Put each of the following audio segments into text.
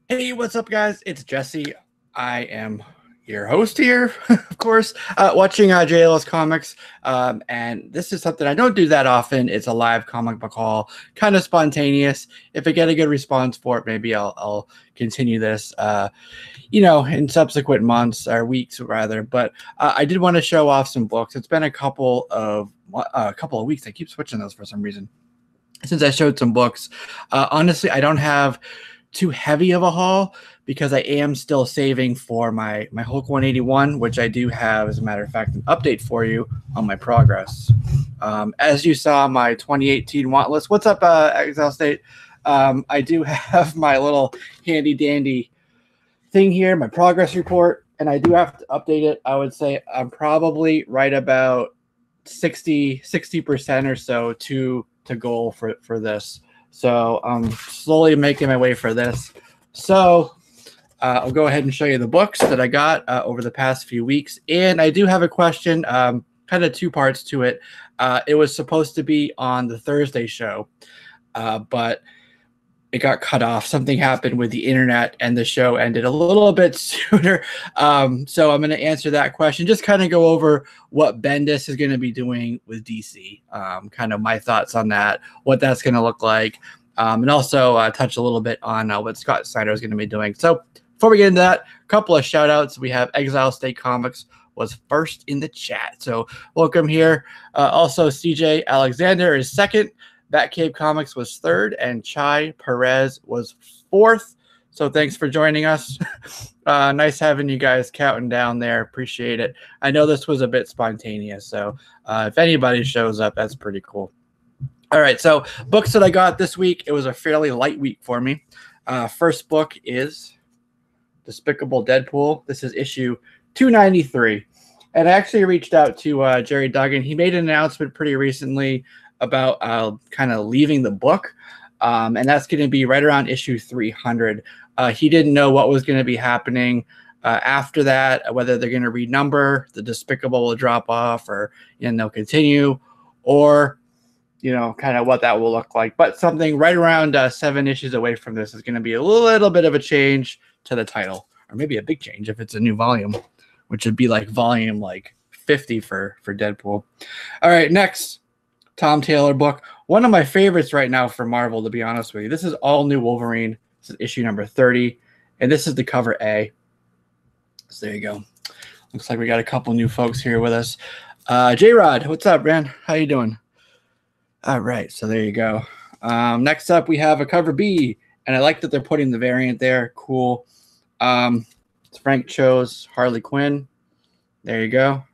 Hey, what's up, guys? It's Jesse. I am your host here, of course, watching JLS Comics. And this is something I don't do that often. It's a live comic book haul, kind of spontaneous. If I get a good response for it, maybe I'll continue this, in subsequent months or weeks, rather. But I did want to show off some books. It's been a couple of weeks. I keep switching those for some reason since I showed some books. Honestly, I don't have too heavy of a haul because I am still saving for my Hulk 181, which I do have, as a matter of fact, an update for you on my progress. As you saw, my 2018 want list. What's up, Exile State? I do have my little handy dandy thing here, my progress report, and I do have to update it. I would say I'm probably right about 60% or so to goal for this. So I'm slowly making my way for this. So I'll go ahead and show you the books that I got over the past few weeks. And I do have a question, kind of two parts to it. It was supposed to be on the Thursday show, but it got cut off. Something happened with the internet and the show ended a little bit sooner. So I'm going to answer that question, just kind of go over what Bendis is going to be doing with DC, kind of my thoughts on that, what that's going to look like, and also touch a little bit on what Scott Snyder is going to be doing. So before we get into that, a couple of shout outs. We have Exile State Comics was first in the chat. So welcome here. Also, CJ Alexander is second. Batcave Comics was third, and Chai Perez was fourth. So thanks for joining us. Nice having you guys counting down there. Appreciate it. I know this was a bit spontaneous, so if anybody shows up, that's pretty cool. All right, so books that I got this week. It was a fairly light week for me. First book is Despicable Deadpool. This is issue 293. And I actually reached out to Jerry Duggan. He made an announcement pretty recently about kind of leaving the book, and that's going to be right around issue 300. He didn't know what was going to be happening after that, whether they're going to renumber, the Despicable will drop off, or they'll continue, or kind of what that will look like. But something right around 7 issues away from this is going to be a little bit of a change to the title, or maybe a big change if it's a new volume, which would be like volume 50 for Deadpool. All right, next. Tom Taylor book. One of my favorites right now for Marvel, to be honest with you. This is all new Wolverine. This is issue number 30. And this is the cover A. So there you go. Looks like we got a couple new folks here with us. J-Rod, what's up, man? How you doing? All right, so there you go. Next up, we have a cover B. And I like that they're putting the variant there. Cool. It's Frank Cho's Harley Quinn. There you go.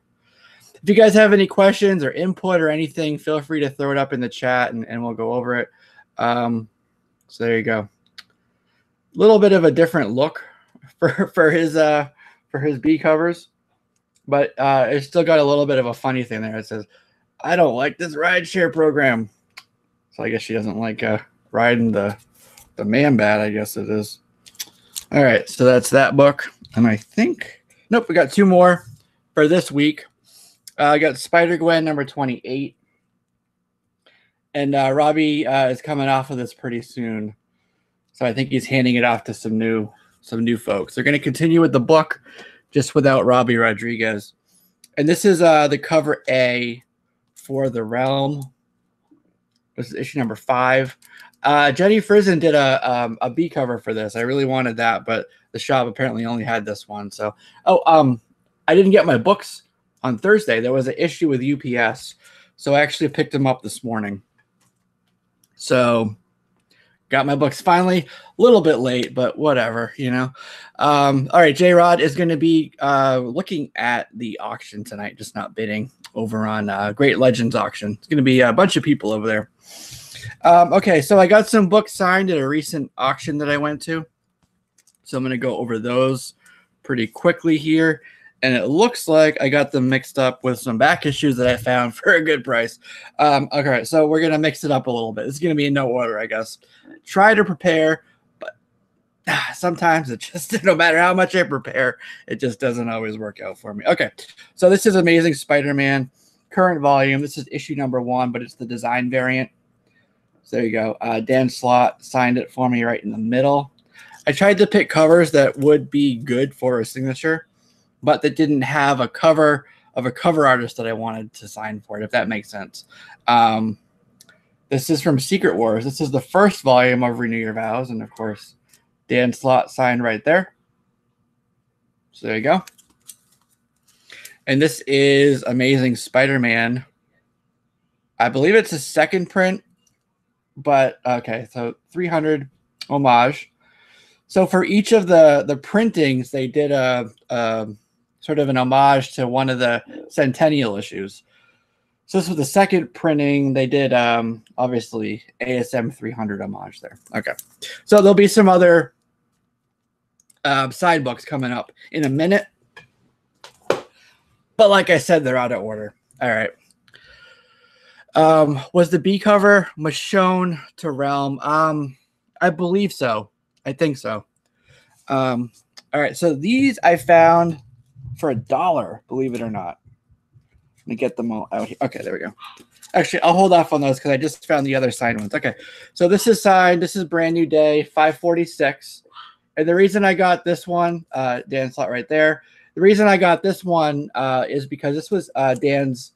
If you guys have any questions or input or anything, feel free to throw it up in the chat and we'll go over it. So there you go. A little bit of a different look for his B covers, but it's still got a little bit of a funny thing there. It says, "I don't like this rideshare program." So I guess she doesn't like riding the man bat, I guess it is. All right, so that's that book. And I think, nope, we got two more for this week. I got Spider-Gwen number 28. And Robbie is coming off of this pretty soon. So I think he's handing it off to some new folks. They're going to continue with the book just without Robbie Rodriguez. And this is the cover A for The Realm. This is issue number 5. Jenny Frizen did a B cover for this. I really wanted that, but the shop apparently only had this one. So, I didn't get my books on Thursday. There was an issue with UPS, so I actually picked them up this morning. So, got my books finally. A little bit late, but whatever, All right, J-Rod is going to be looking at the auction tonight, just not bidding over on Great Legends auction. It's going to be a bunch of people over there. Okay, so I got some books signed at a recent auction that I went to. So I'm going to go over those pretty quickly here. And it looks like I got them mixed up with some back issues that I found for a good price. Okay, so we're going to mix it up a little bit. It's going to be in no order, I guess. Try to prepare, but sometimes it just, no matter how much I prepare, it just doesn't always work out for me. Okay, so this is Amazing Spider-Man, current volume. This is issue number 1, but it's the design variant. So there you go. Dan Slott signed it for me right in the middle. I tried to pick covers that would be good for a signature, but that didn't have a cover of a cover artist that I wanted to sign for it, if that makes sense. This is from Secret Wars. This is the first volume of Renew Your Vows, and of course, Dan Slott signed right there. So there you go. And this is Amazing Spider-Man. I believe it's a second print, but okay, so 300 homage. So for each of the printings, they did a sort of an homage to one of the Centennial issues. So this was the second printing. They did obviously ASM 300 homage there. Okay, so there'll be some other side books coming up in a minute. But like I said, they're out of order. All right. Was the B cover Michonne to Realm? I believe so. I think so. All right. So these I found for $1, believe it or not. Let me get them all out here. Okay, there we go. Actually, I'll hold off on those because I just found the other signed ones. Okay. So this is signed. This is Brand New Day, 546. And the reason I got this one, Dan Slott right there. The reason I got this one is because this was Dan's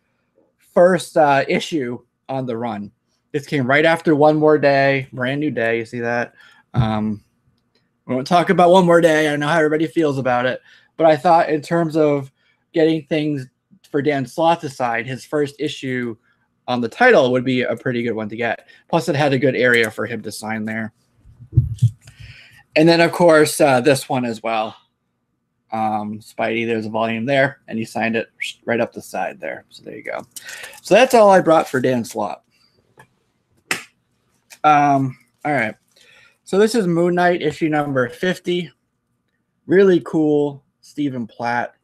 first issue on the run. This came right after One More Day, Brand New Day. You see that? We won't talk about One More Day. I know how everybody feels about it. But I thought in terms of getting things for Dan Slott to sign, his first issue on the title would be a pretty good one to get. Plus, it had a good area for him to sign there. And then, of course, this one as well. Spidey, there's a volume there, and he signed it right up the side there. So there you go. So that's all I brought for Dan Slott. All right. So this is Moon Knight issue number 50. Really cool Stephen Platt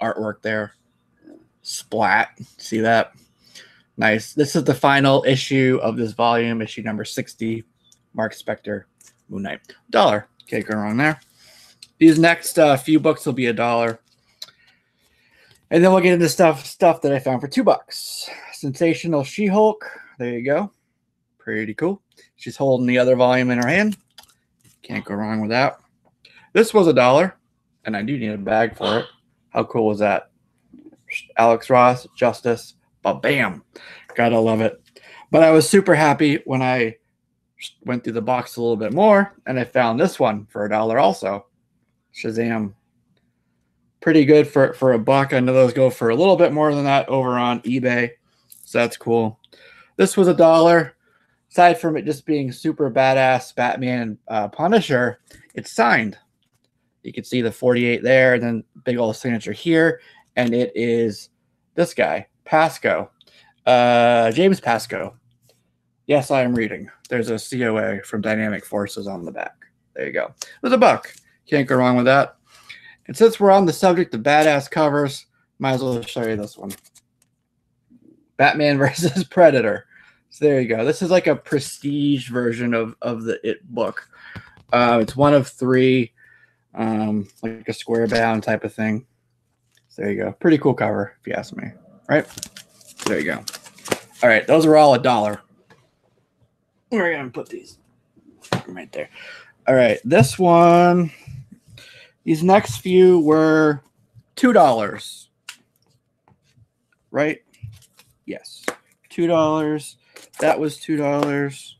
artwork there. Splat. See that? Nice. This is the final issue of this volume, issue number 60. Mark Spector, Moon Knight. $1. Can't go wrong there. These next few books will be $1. And then we'll get into stuff that I found for $2. Sensational She-Hulk. There you go. Pretty cool. She's holding the other volume in her hand. Can't go wrong with that. This was $1, and I do need a bag for it. How cool was that? Alex Ross, Justice, but bam. Gotta love it. But I was super happy when I went through the box a little bit more, and I found this one for $1 also. Shazam. Pretty good for $1. I know those go for a little bit more than that over on eBay. So that's cool. This was $1. Aside from it just being super badass Batman and Punisher, it's signed. You can see the 48 there, and then big old signature here. And it is this guy, Pasco. James Pasco. Yes, I am reading. There's a COA from Dynamic Forces on the back. There you go. It was $1. Can't go wrong with that. And since we're on the subject of badass covers, might as well show you this one. Batman versus Predator. So there you go. This is like a prestige version of the It book. It's one of 3, like a square bound type of thing. So there you go. Pretty cool cover, if you ask me. Right? So there you go. All right. Those are all $1. We're going to put these right there. All right. This one, these next few were $2. Right? Yes. $2. That was $2.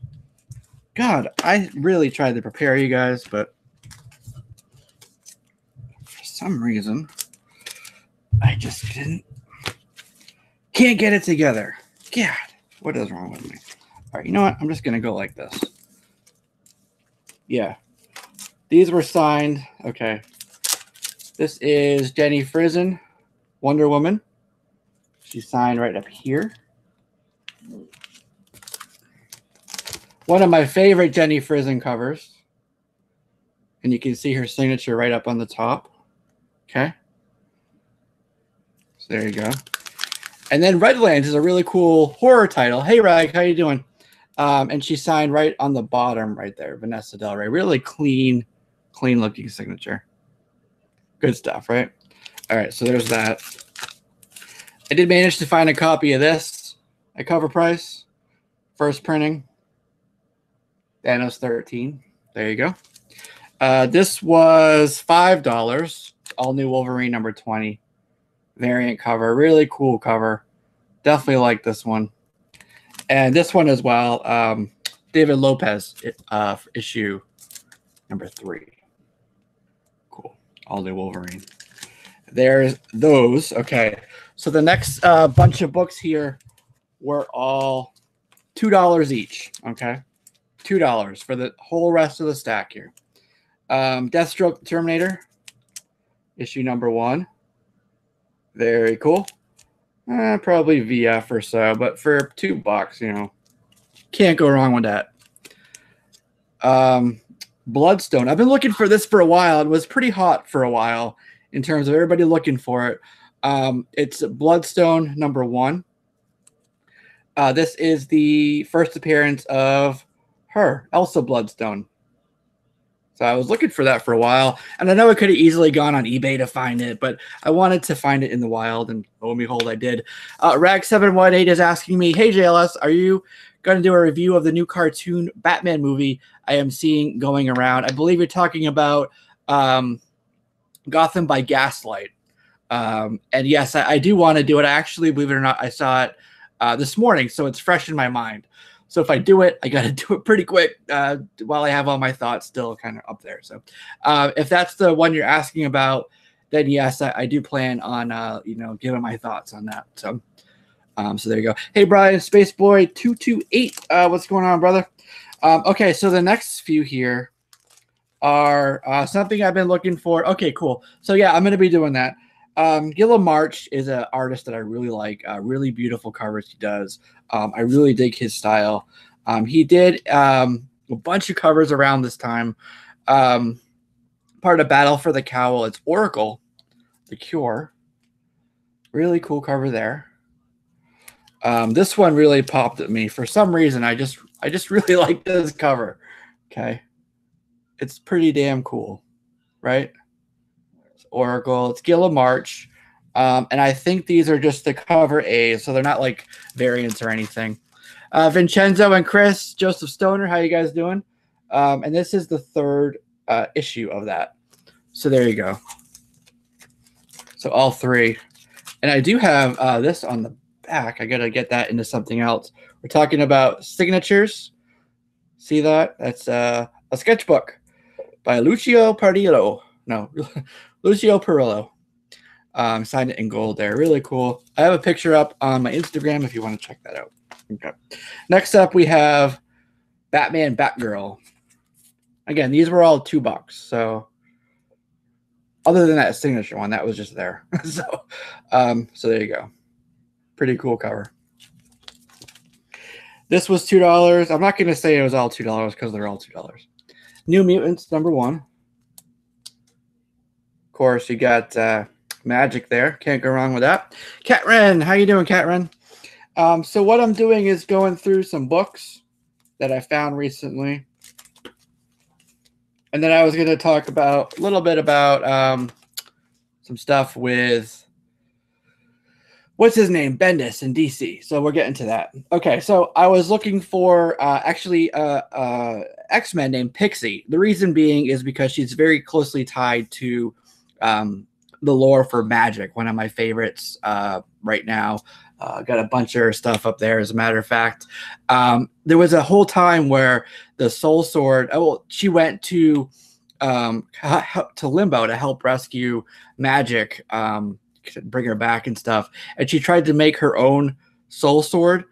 God, I really tried to prepare you guys, but for some reason, I just can't get it together. God, what is wrong with me? All right, you know what? I'm just going to go like this. Yeah. These were signed. Okay. This is Jenny Frison, Wonder Woman. She's signed right up here. One of my favorite Jenny Frison covers. And you can see her signature right up on the top. Okay. So there you go. And then Redlands is a really cool horror title. Hey, Rag, how you doing? And she signed right on the bottom right there, Vanessa Del Rey. Really clean looking signature. Good stuff, right? All right, so there's that. I did manage to find a copy of this at cover price. First printing. Thanos 13. There you go. This was $5. All new Wolverine number 20 variant cover. Really cool cover. Definitely like this one. And this one as well. David Lopez issue number 3. Cool. All new Wolverine. There's those. Okay. So the next bunch of books here were all $2 each. Okay. $2 for the whole rest of the stack here. Deathstroke Terminator, issue number 1. Very cool. Probably VF or so, but for $2, you know, can't go wrong with that. Bloodstone. I've been looking for this for a while. It was pretty hot for a while in terms of everybody looking for it. It's Bloodstone number 1. This is the first appearance of her, Elsa Bloodstone. So I was looking for that for a while, and I know I could have easily gone on eBay to find it, but I wanted to find it in the wild, and lo and behold, I did. Rag718 is asking me, hey, JLS, are you going to do a review of the new cartoon Batman movie I am seeing going around? I believe you're talking about Gotham by Gaslight. And yes, I do want to do it. I actually, believe it or not, I saw it this morning, so it's fresh in my mind. So if I do it, I got to do it pretty quick while I have all my thoughts still kind of up there. So if that's the one you're asking about, then yes, I do plan on, giving my thoughts on that. So so there you go. Hey, Brian, Spaceboy228. What's going on, brother? Okay, so the next few here are something I've been looking for. Okay, cool. So yeah, I'm going to be doing that. Gilla March is an artist that I really like. Really beautiful covers he does. I really dig his style. He did a bunch of covers around this time. Part of Battle for the Cowl. It's Oracle, The Cure. Really cool cover there. This one really popped at me for some reason. I just really like this cover. Okay, it's pretty damn cool, right? Oracle, it's Gilla March, and I think these are just the cover A's, so they're not like variants or anything. Vincenzo and Chris, Joseph Stoner, how you guys doing? And this is the 3rd issue of that. So there you go. So all 3, and I do have this on the back. I gotta get that into something else. We're talking about signatures. See that? That's a sketchbook by Lucio Perillo. No. Lucio Perillo. Signed it in gold there. Really cool. I have a picture up on my Instagram if you want to check that out. Okay. Next up, we have Batman Batgirl. Again, these were all $2. So other than that signature one, that was just there. So there you go. Pretty cool cover. This was $2. I'm not going to say it was all $2 because they're all $2. New Mutants number 1. Course, you got Magic there. Can't go wrong with that. Catren, how you doing, Catren? So what I'm doing is going through some books that I found recently, and then I was going to talk about a little bit about some stuff with what's his name, Bendis in DC. So we're getting to that. Okay, so I was looking for X-Men named Pixie. The reason being is because she's very closely tied to the lore for Magic, one of my favorites right now. Got a bunch of her stuff up there, as a matter of fact. There was a whole time where the Soul Sword, she went to Limbo to help rescue Magic, bring her back and stuff. And she tried to make her own Soul Sword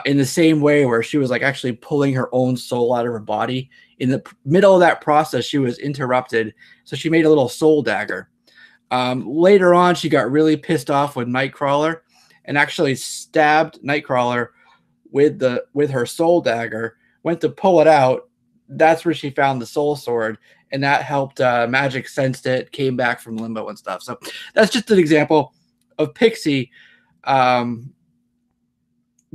in the same way where she was like actually pulling her own soul out of her body. In the middle of that process, she was interrupted. So she made a little soul dagger. Later on, she got really pissed off with Nightcrawler and actually stabbed Nightcrawler with her soul dagger, went to pull it out. That's where she found the Soul Sword, and that helped Magic sensed it, came back from Limbo and stuff. So that's just an example of Pixie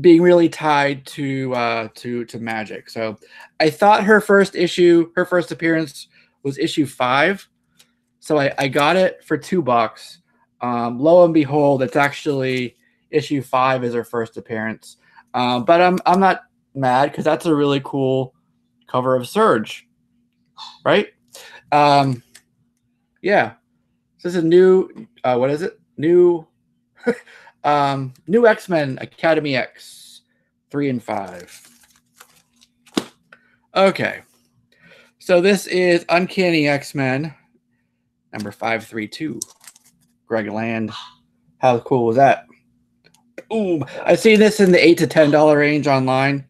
being really tied to Magic. So I thought her first appearance was issue 5. So I got it for $2. Lo and behold, it's actually issue 5 is her first appearance. But I'm not mad because that's a really cool cover of Surge. right? Yeah. So this is a new, what is it? New, new X-Men Academy X 3 and 5. Okay. So this is Uncanny X-Men number 532. Greg Land. How cool was that? Boom. I've seen this in the $8 to $10 range online.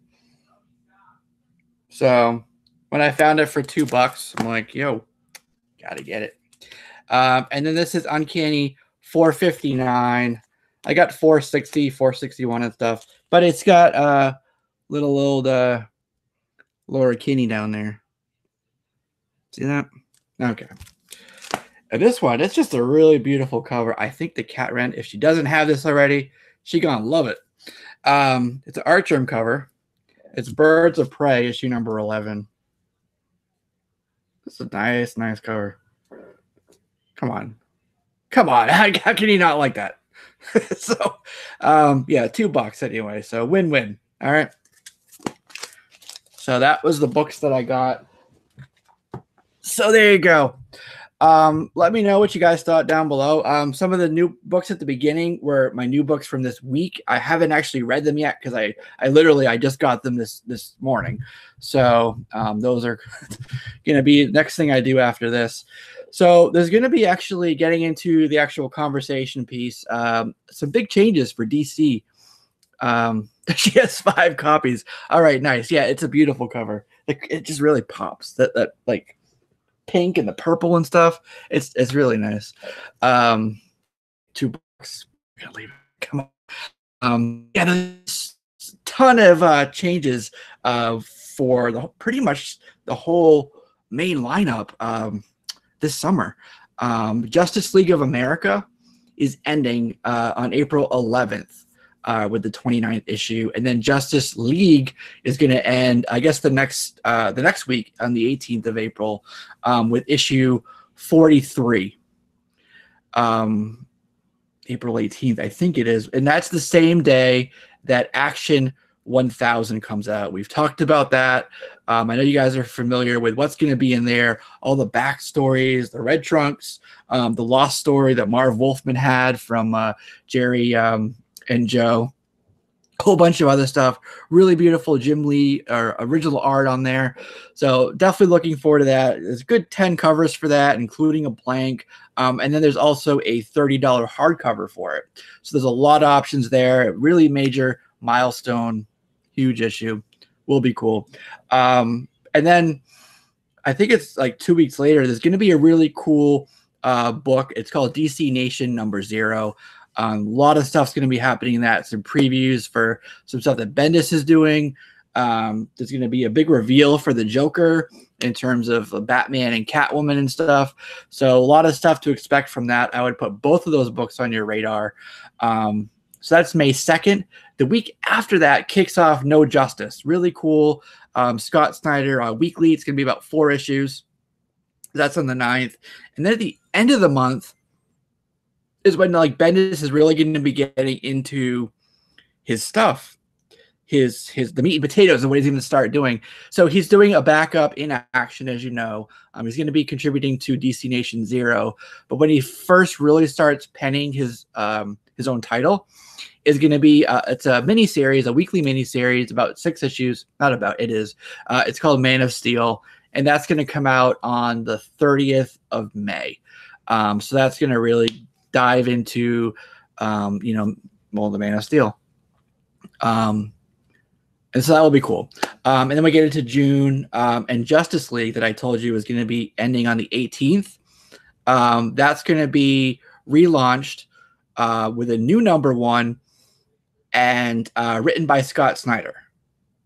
So when I found it for $2, I'm like, yo, gotta get it. And then this is Uncanny 459. I got 460, 461 and stuff, but it's got little old Laura Kinney down there. See that? Okay. And this one, it's just a really beautiful cover. I think the Cat Wren, if she doesn't have this already, she gonna love it. It's an Artgerm cover. It's Birds of Prey, issue number 11. This is a nice, nice cover. Come on. Come on. How can you not like that? So, yeah, $2 anyway. So win-win. All right. So that was the books that I got. So there you go. Let me know what you guys thought down below. Some of the new books at the beginning were my new books from this week. I haven't actually read them yet because I just got them this morning. So those are going to be the next thing I do after this. So there's going to be actually getting into the actual conversation piece. Some big changes for DC. She has 5 copies. All right, nice. Yeah, it's a beautiful cover. It just really pops. That like pink and the purple and stuff. It's really nice. $2. Gotta leave it. Come on. Yeah, there's a ton of changes for pretty much the whole main lineup this summer. Justice League of America is ending on April 11th. With the 29th issue, and then Justice League is going to end, I guess, the next week on the 18th of April with issue 43. April 18th, I think it is, and that's the same day that Action 1000 comes out. We've talked about that. I know you guys are familiar with what's going to be in there, all the backstories, the Red Trunks, the lost story that Marv Wolfman had from Jerry and Joe, a whole bunch of other stuff. Really beautiful Jim Lee original art on there. So definitely looking forward to that. There's a good 10 covers for that, including a blank. And then there's also a $30 hardcover for it. So there's a lot of options there. Really major milestone, huge issue. Will be cool. And then I think it's like 2 weeks later, there's going to be a really cool book. It's called DC Nation number 0. A lot of stuff's going to be happening in that. Some previews for some stuff that Bendis is doing. There's going to be a big reveal for the Joker in terms of Batman and Catwoman and stuff. So a lot of stuff to expect from that. I would put both of those books on your radar. So that's May 2nd. The week after that kicks off No Justice. Really cool. Scott Snyder weekly. It's going to be about 4 issues. That's on the 9th. And then at the end of the month is when like Bendis is really going to be getting into his stuff, the meat and potatoes and what he's going to start doing. So he's doing a backup in Action, as you know. He's going to be contributing to DC Nation 0. But when he first really starts penning his own title, is going to be it's a miniseries, a weekly miniseries, about 6 issues. Not about, it is. It's called Man of Steel, and that's going to come out on the 30th of May. So that's going to really dive into, the Man of Steel. And so that will be cool. And then we get into June, and Justice League that I told you was going to be ending on the 18th. That's going to be relaunched with a new number 1 and written by Scott Snyder.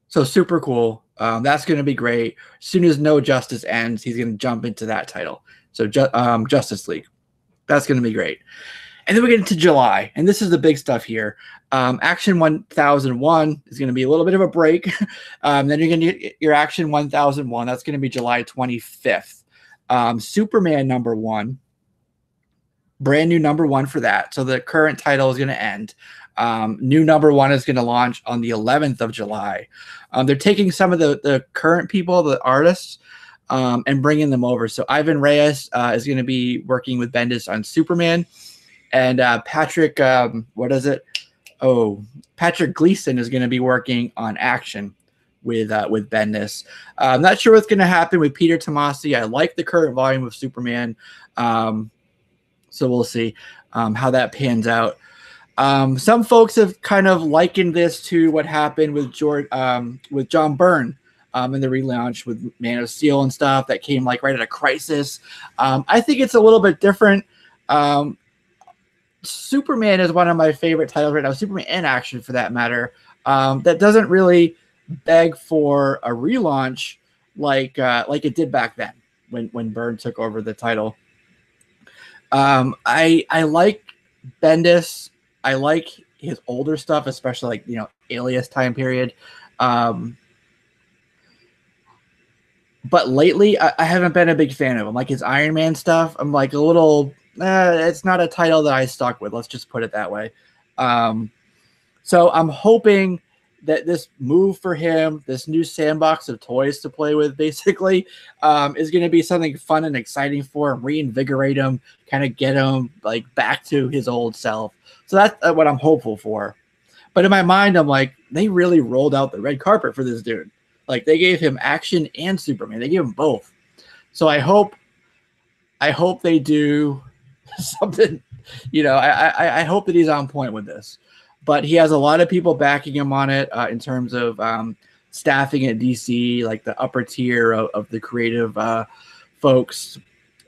So super cool. That's going to be great. As soon as No Justice ends, he's going to jump into that title. So Justice League. That's going to be great. And then we get into July, and this is the big stuff here. Action 1001 is going to be a little bit of a break. Then you're going to get your Action 1001. That's going to be July 25th. Superman number 1. Brand new number 1 for that. So the current title is going to end. New number 1 is going to launch on the 11th of July. They're taking some of the current people, the artists, and bringing them over. So Ivan Reyes is going to be working with Bendis on Superman, and Patrick, what is it? Oh, Patrick Gleason is going to be working on Action with Bendis. I'm not sure what's going to happen with Peter Tomasi. I like the current volume of Superman, so we'll see how that pans out. Some folks have kind of likened this to what happened with John Byrne in the relaunch with Man of Steel and stuff that came like right at a crisis. I think it's a little bit different. Superman is one of my favorite titles right now. Superman and Action, for that matter, that doesn't really beg for a relaunch like it did back then when Byrne took over the title. I like Bendis. I like his older stuff, especially like Alias time period. But lately, I haven't been a big fan of him. Like his Iron Man stuff, I'm like a little. It's not a title that I stuck with. Let's just put it that way. So I'm hoping that this move for him, this new sandbox of toys to play with, basically, is going to be something fun and exciting for him, reinvigorate him, kind of get him like back to his old self. So that's what I'm hopeful for. But in my mind, I'm like, they really rolled out the red carpet for this dude. Like they gave him Action and Superman. They gave him both. So I hope they do something, I hope that he's on point with this. But he has a lot of people backing him on it in terms of staffing at DC, like the upper tier of the creative folks,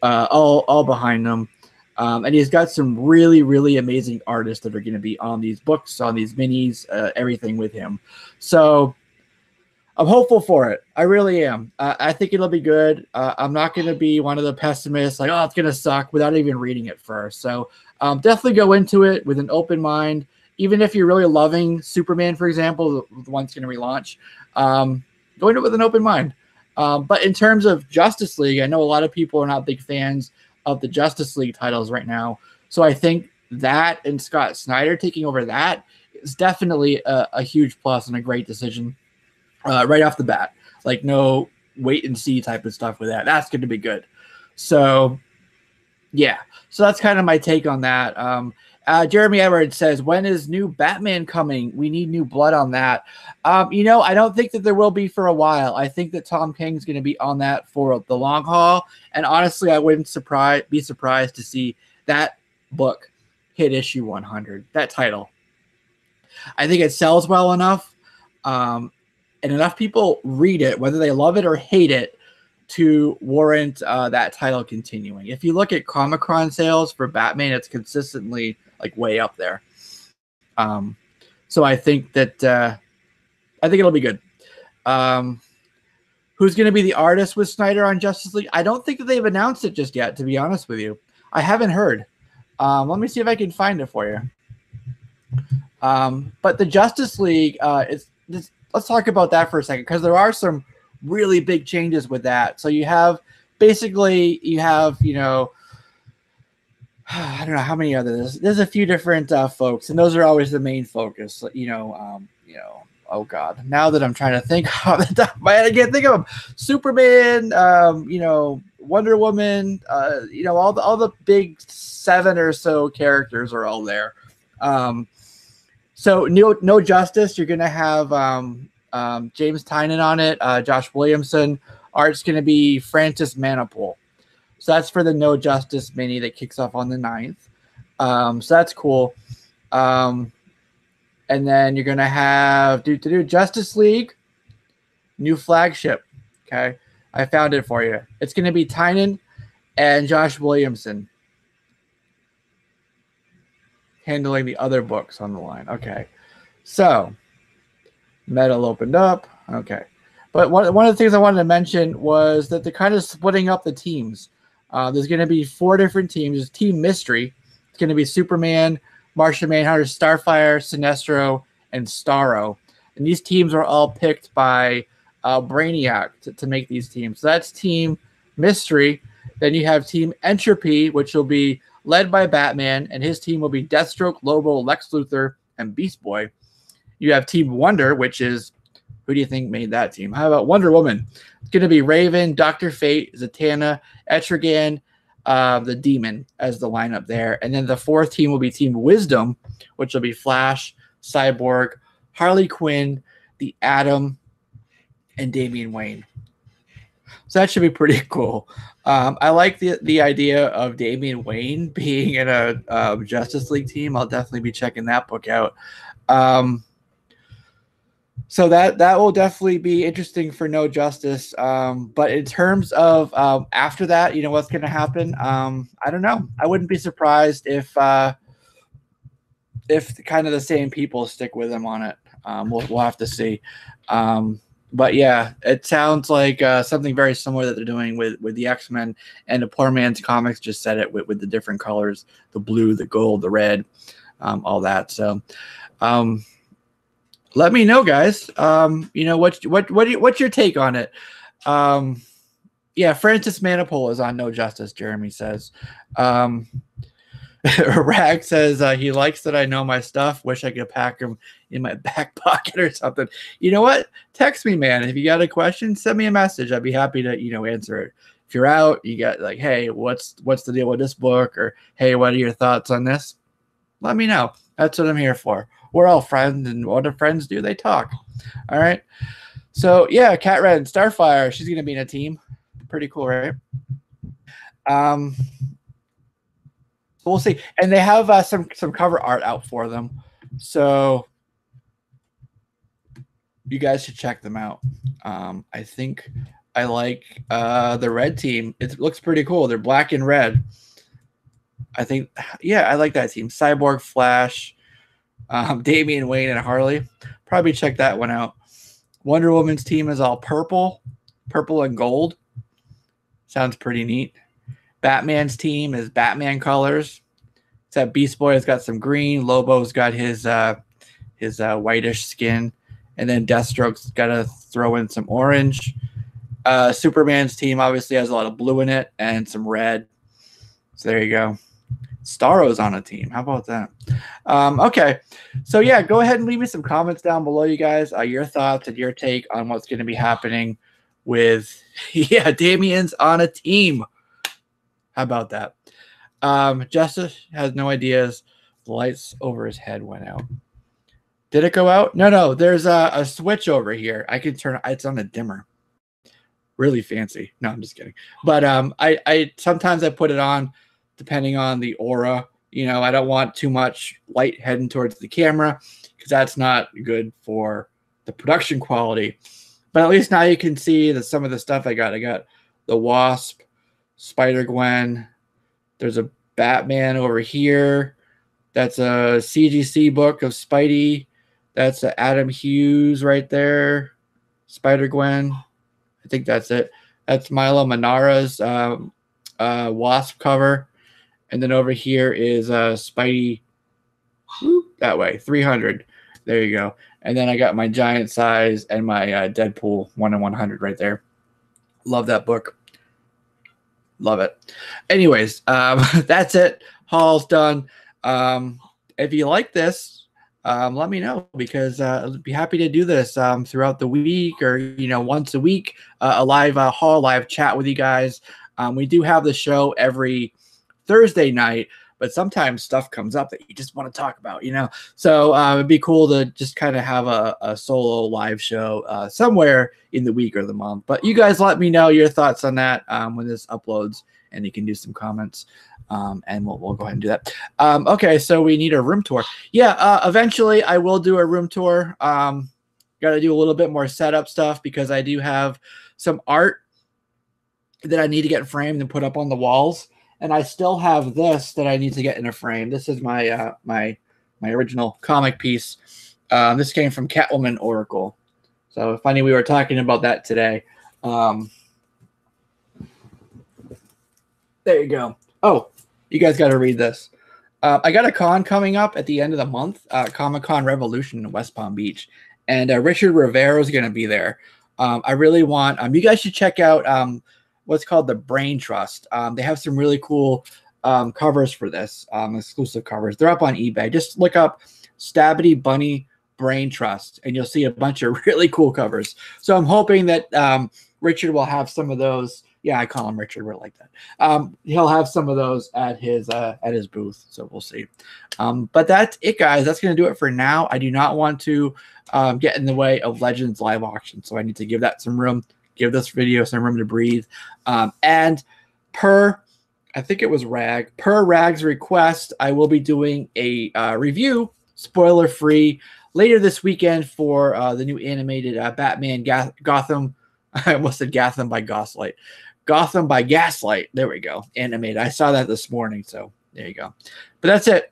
all behind him. And he's got some really, really amazing artists that are going to be on these books, on these minis, everything with him. So I'm hopeful for it. I really am. I think it'll be good. I'm not going to be one of the pessimists, like, oh, it's going to suck, without even reading it first. So definitely go into it with an open mind. Even if you're really loving Superman, for example, the one that's going to relaunch, go into it with an open mind. But in terms of Justice League, I know a lot of people are not big fans of the Justice League titles right now. So I think that and Scott Snyder taking over that is definitely a huge plus and a great decision. Right off the bat, like no wait and see type of stuff with that. That's going to be good. So, yeah. So that's kind of my take on that. Jeremy Edwards says, when is new Batman coming? We need new blood on that. I don't think that there will be for a while. I think that Tom King's going to be on that for the long haul. And honestly, I wouldn't be surprised to see that book hit issue 100, that title. I think it sells well enough. And enough people read it, whether they love it or hate it, to warrant that title continuing. If you look at Comic-Con sales for Batman, it's consistently like way up there. So I think that I think it'll be good. Who's going to be the artist with Snyder on Justice League? I don't think that they've announced it just yet, to be honest with you. I haven't heard. Let me see if I can find it for you. But the Justice League, let's talk about that for a second, because there are some really big changes with that. So you have I don't know how many others. There's a few different folks, and those are always the main focus. Oh God, now that I'm trying to think off the top of my head, I can't think of them. Superman, Wonder Woman, all the big 7 or so characters are all there. So no Justice. You're gonna have James Tynion on it. Josh Williamson. Art's gonna be Francis Manapul. So that's for the No Justice mini that kicks off on the 9th. So that's cool. And then you're gonna have Justice League new flagship. Okay, I found it for you. It's gonna be Tynion and Josh Williamson handling the other books on the line. Okay, so Metal opened up. Okay, but one of the things I wanted to mention was that they're kind of splitting up the teams. There's going to be 4 different teams. There's Team Mystery. It's going to be Superman, Martian Manhunter, Starfire, Sinestro, and Starro. And these teams are all picked by Brainiac to make these teams. So that's Team Mystery. Then you have Team Entropy, which will be led by Batman, and his team will be Deathstroke, Lobo, Lex Luthor, and Beast Boy. You have Team Wonder, which is Who do you think made that team? How about Wonder Woman? It's going to be Raven, Dr. Fate, Zatanna, Etrigan, the Demon as the lineup there. And then the fourth team will be Team Wisdom, which will be Flash, Cyborg, Harley Quinn, the Atom, and Damian Wayne. So that should be pretty cool. I like the idea of Damian Wayne being in a Justice League team. I'll definitely be checking that book out. So that will definitely be interesting for No Justice. But in terms of after that, you know what's going to happen? I don't know. I wouldn't be surprised if kind of the same people stick with him on it. We'll have to see. But yeah, it sounds like something very similar that they're doing with the X-Men, and the Poor Man's Comics just said it with the different colors, the blue, the gold, the red, all that. So let me know, guys. You know, what's your take on it? Yeah, Francis Manipul is on No Justice, Jeremy says. Rag says he likes that I know my stuff. Wish I could pack him in my back pocket or something. You know what? Text me, man. If you got a question, send me a message. I'd be happy to, you know, answer it. If you're out, you got like, hey, what's the deal with this book? Or hey, what are your thoughts on this? Let me know. That's what I'm here for. We're all friends, and what do friends do? They talk. All right. So yeah, Cat Red, Starfire. She's gonna be in a team. Pretty cool, right? We'll see. And they have some cover art out for them, so you guys should check them out. I think I like the red team. It looks pretty cool. They're black and red. I think, yeah, I like that team. Cyborg, Flash, Damian Wayne, and Harley. Probably check that one out. Wonder Woman's team is all purple and gold. Sounds pretty neat. Batman's team is Batman colors. Except Beast Boy has got some green. Lobo's got his whitish skin. And then Deathstroke's got to throw in some orange. Superman's team obviously has a lot of blue in it and some red. So there you go. Starro's on a team. How about that? Okay. So, yeah, go ahead and leave me some comments down below, you guys. Your thoughts and your take on what's going to be happening with, yeah, Damian's on a team. How about that? Justice has no ideas. The lights over his head went out. Did it go out? No. There's a switch over here. I can turn. It's on a dimmer. Really fancy. No, I'm just kidding. But I sometimes I put it on depending on the aura. You know, I don't want too much light heading towards the camera because that's not good for the production quality. But at least now you can see that some of the stuff I got. I got the Wasp, Spider-Gwen. There's a Batman over here. That's a CGC book of Spidey. That's Adam Hughes right there. Spider-Gwen. I think that's it. That's Milo Manara's Wasp cover. And then over here is Spidey. That way, 300. There you go. And then I got my giant size and my Deadpool 1/100 right there. Love that book. Love it. Anyways, that's it. Haul's done. If you like this, let me know because I'd be happy to do this throughout the week or, you know, once a week, a live haul, live chat with you guys. We do have the show every Thursday night, but sometimes stuff comes up that you just want to talk about, you know? So it'd be cool to just kind of have a solo live show somewhere in the week or the month. But you guys let me know your thoughts on that when this uploads, and you can do some comments. And we'll go ahead and do that. Okay, so we need a room tour. Yeah, eventually I will do a room tour. Got to do a little bit more setup stuff because I do have some art that I need to get framed and put up on the walls. And I still have this that I need to get in a frame. This is my my original comic piece. This came from Catwoman Oracle. So funny, we were talking about that today. There you go. Oh, you guys got to read this. I got a con coming up at the end of the month, Comic-Con Revolution in West Palm Beach. And Richard Rivera is going to be there. I really want you guys should check out what's called the Brain Trust. They have some really cool covers for this, exclusive covers. They're up on eBay. Just look up Stabity Bunny Brain Trust, and you'll see a bunch of really cool covers. So I'm hoping that Richard will have some of those. Yeah, I call him Richard. We're like that. He'll have some of those at his booth. So we'll see. But that's it, guys. That's going to do it for now. I do not want to get in the way of Legends live auction, so I need to give that some room. Give this video some room to breathe. And I think it was per Rag's request, I will be doing a review, spoiler free, later this weekend for the new animated Batman Gotham. I almost said Gotham by Gaslight. Gotham by Gaslight. There we go. Animated. I saw that this morning, so there you go. But that's it.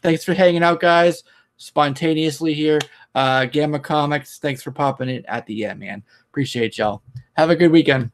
Thanks for hanging out, guys. Spontaneously here. Gamma Comics, thanks for popping in at the end, man. Appreciate y'all. Have a good weekend.